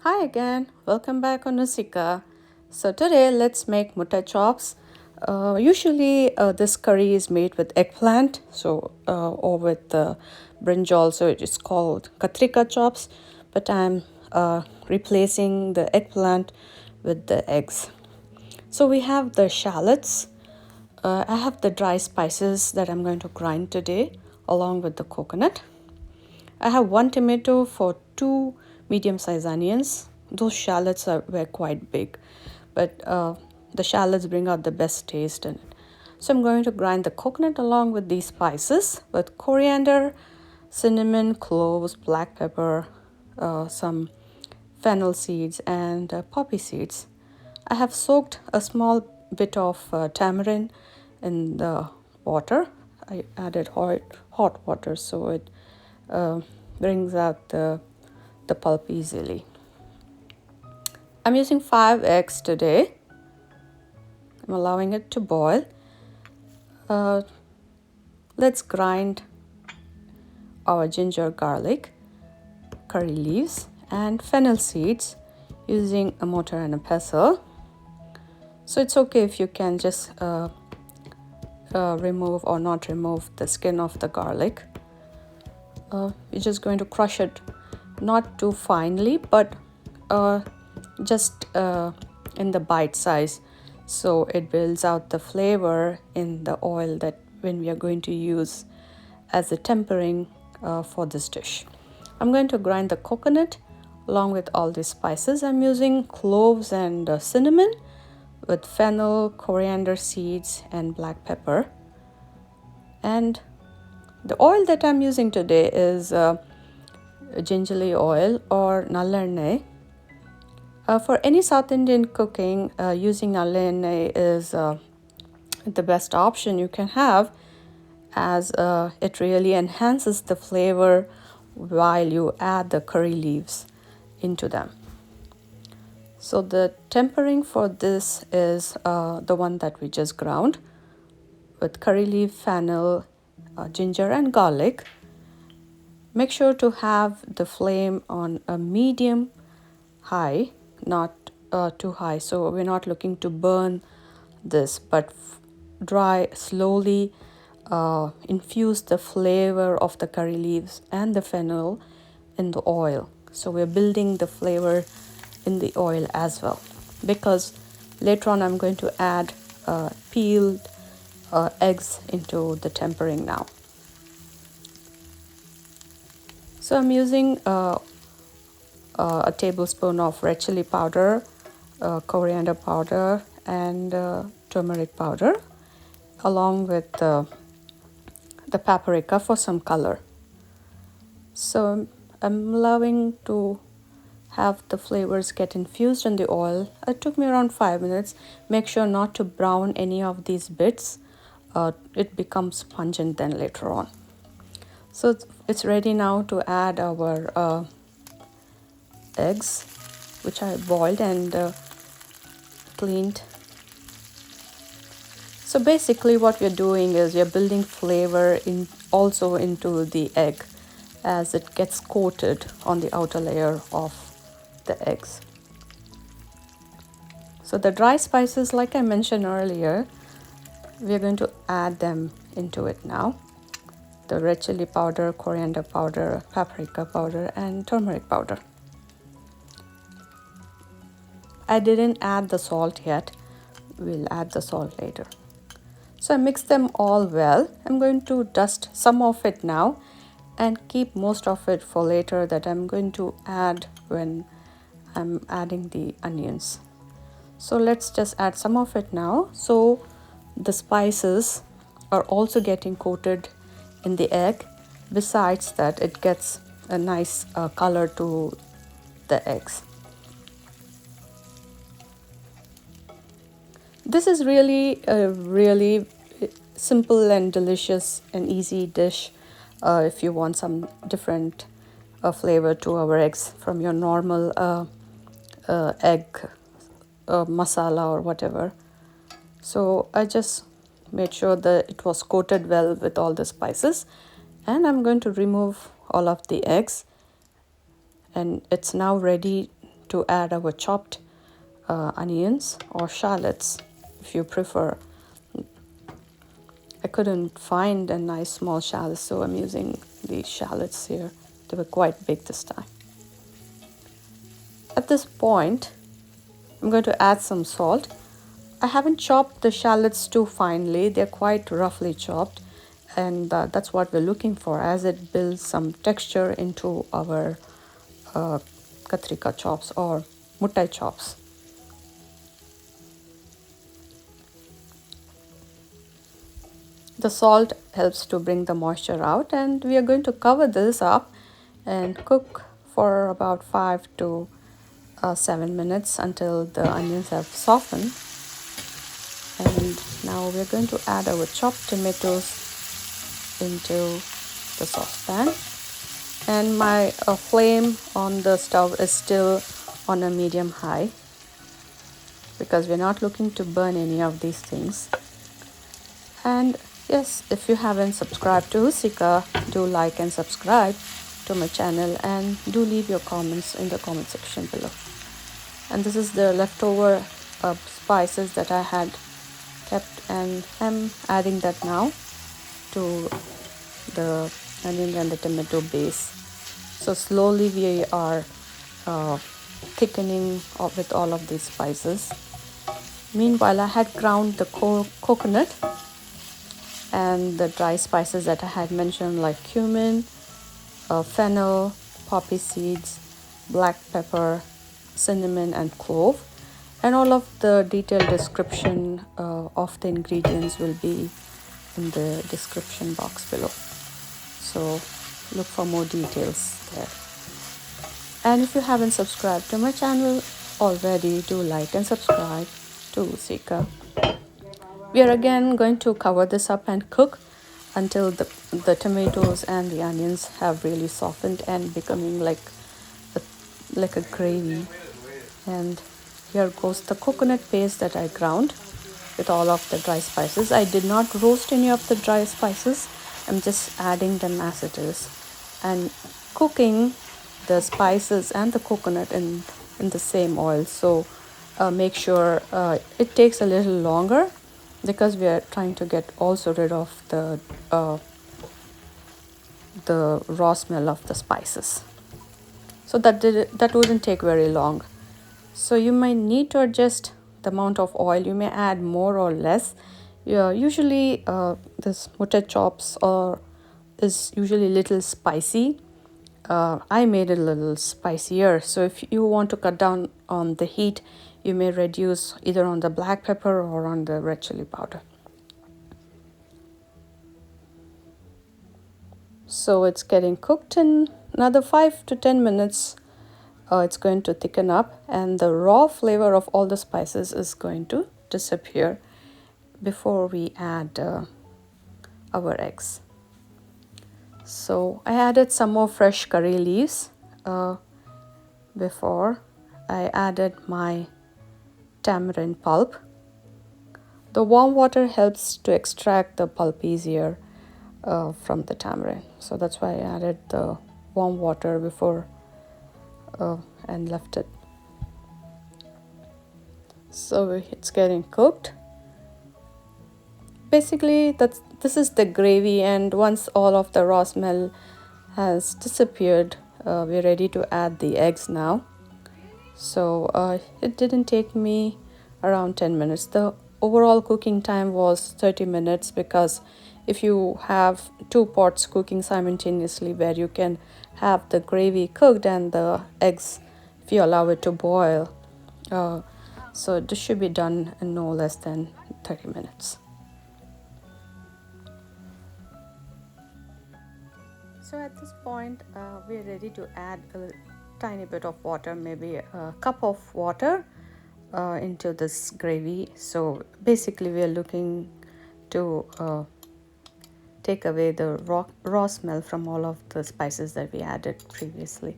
Hi again, welcome back on Nusika. So today let's make Masala Chops. Usually this curry is made with eggplant, or with brinjal, so it is called katrika chops. But I'm replacing the eggplant with the eggs. So we have the shallots. I have the dry spices that I'm going to grind today, along with the coconut. I have one tomato for two medium-sized onions. Those were quite big, but the shallots bring out the best taste in it. So I'm going to grind the coconut along with these spices with coriander, cinnamon, cloves, black pepper, some fennel seeds, and poppy seeds. I have soaked a small bit of tamarind in the water. I added hot water so it uh, brings out the pulp easily. I'm using 5 eggs today. I'm allowing it to boil. Uh, let's grind our ginger, garlic, curry leaves, and fennel seeds using a mortar and a pestle. So it's okay if you can just remove or not remove the skin of the garlic. You're just going to crush it, not too finely, but just in the bite size, so it builds out the flavor in the oil that when we are going to use as a tempering for this dish. I'm going to grind the coconut along with all these spices. I'm using cloves and cinnamon with fennel, coriander seeds, and black pepper. And the oil that I'm using today is gingerly oil or nalleಣ್ಣೆ. For any South Indian cooking, using nalleಣ್ಣೆ is the best option you can have, as it really enhances the flavor while you add the curry leaves into them. So the tempering for this is the one that we just ground with curry leaf, fennel, ginger, and garlic. Make sure to have the flame on a medium high, not too high. So we're not looking to burn this, but dry slowly. Infuse the flavor of the curry leaves and the fennel in the oil. So we're building the flavor in the oil as well, because later on I'm going to add peeled eggs into the tempering now. So I'm using a tablespoon of red chili powder, coriander powder, and turmeric powder, along with the paprika for some color. So I'm allowing to have the flavors get infused in the oil. It took me around 5 minutes. Make sure not to brown any of these bits. It becomes pungent then later on. So it's ready now to add our eggs, which I boiled and cleaned. So basically what we're doing is we're building flavor also into the egg as it gets coated on the outer layer of the eggs. So the dry spices, like I mentioned earlier, we're going to add them into it now. The red chili powder, coriander powder, paprika powder, and turmeric powder. I didn't add the salt yet. We'll add the salt later. So I mix them all well. I'm going to dust some of it now and keep most of it for later, that I'm going to add when I'm adding the onions. So let's just add some of it now. So the spices are also getting coated in the egg. Besides that, it gets a nice color to the eggs. This is really a really simple and delicious and easy dish if you want some different flavor to our eggs from your normal egg masala or whatever. So I just made sure that it was coated well with all the spices, and I'm going to remove all of the eggs, and it's now ready to add our chopped onions or shallots if you prefer. I couldn't find a nice small shallot, so I'm using these shallots here. They were quite big this time. At this point, I'm going to add some salt. I haven't chopped the shallots too finely. They're quite roughly chopped, and that's what we're looking for, as it builds some texture into our katrika chops or muttai chops. The salt helps to bring the moisture out, and we are going to cover this up and cook for about 5 to 7 minutes until the onions have softened. And now we're going to add our chopped tomatoes into the saucepan, and my flame on the stove is still on a medium high because we're not looking to burn any of these things. And yes, if you haven't subscribed to Sika, do like and subscribe to my channel, and do leave your comments in the comment section below. And this is the leftover spices that I had kept, and I'm adding that now to the onion and the tomato base. So slowly we are thickening with all of these spices. Meanwhile, I had ground the coconut and the dry spices that I had mentioned, like cumin, fennel, poppy seeds, black pepper, cinnamon, and clove. And all of the detailed description of the ingredients will be in the description box below. So look for more details there. And if you haven't subscribed to my channel already, do like and subscribe to Sika. We are again going to cover this up and cook until the tomatoes and the onions have really softened and becoming like a gravy. And here goes the coconut paste that I ground with all of the dry spices. I did not roast any of the dry spices. I'm just adding them as it is and cooking the spices and the coconut in the same oil. So make sure it takes a little longer because we are trying to get also rid of the raw smell of the spices. So that wouldn't take very long. So you might need to adjust the amount of oil. You may add more or less. Usually this muttai chops is usually a little spicy. I made it a little spicier. So if you want to cut down on the heat, you may reduce either on the black pepper or on the red chili powder. So it's getting cooked in another 5 to 10 minutes. It's going to thicken up, and the raw flavor of all the spices is going to disappear before we add our eggs. So I added some more fresh curry leaves before I added my tamarind pulp. The warm water helps to extract the pulp easier from the tamarind. So that's why I added the warm water before and left it. So it's getting cooked. Basically, this is the gravy, and once all of the raw smell has disappeared, we're ready to add the eggs now. So it didn't take me around 10 minutes. The overall cooking time was 30 minutes because if you have 2 pots cooking simultaneously where you can have the gravy cooked and the eggs, if you allow it to boil, so this should be done in no less than 30 minutes. So at this point, we're ready to add a tiny bit of water, maybe a cup of water into this gravy. So basically we are looking to take away the raw smell from all of the spices that we added previously.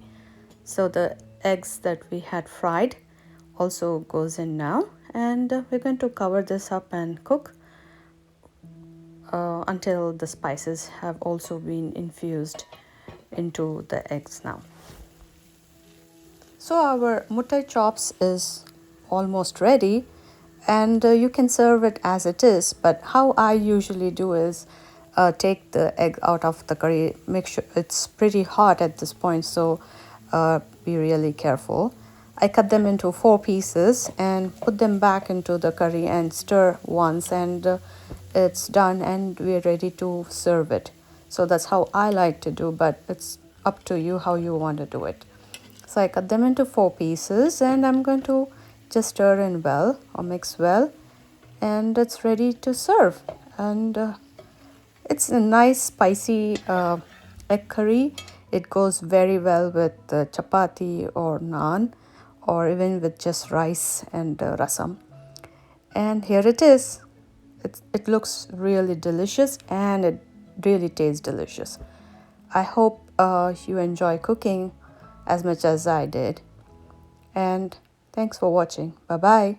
So the eggs that we had fried also goes in now, and we're going to cover this up and cook until the spices have also been infused into the eggs now. So our mutai chops is almost ready, and you can serve it as it is. But how I usually do is take the egg out of the curry, make sure it's pretty hot at this point, so be really careful. I cut them into 4 pieces and put them back into the curry and stir once, and it's done and we're ready to serve it. So that's how I like to do, but it's up to you how you want to do it. So I cut them into 4 pieces and I'm going to just stir in well or mix well, and it's ready to serve. And it's a nice spicy egg curry. It goes very well with chapati or naan, or even with just rice and rasam. And here it is. It looks really delicious and it really tastes delicious. I hope you enjoy cooking as much as I did. And thanks for watching. Bye bye.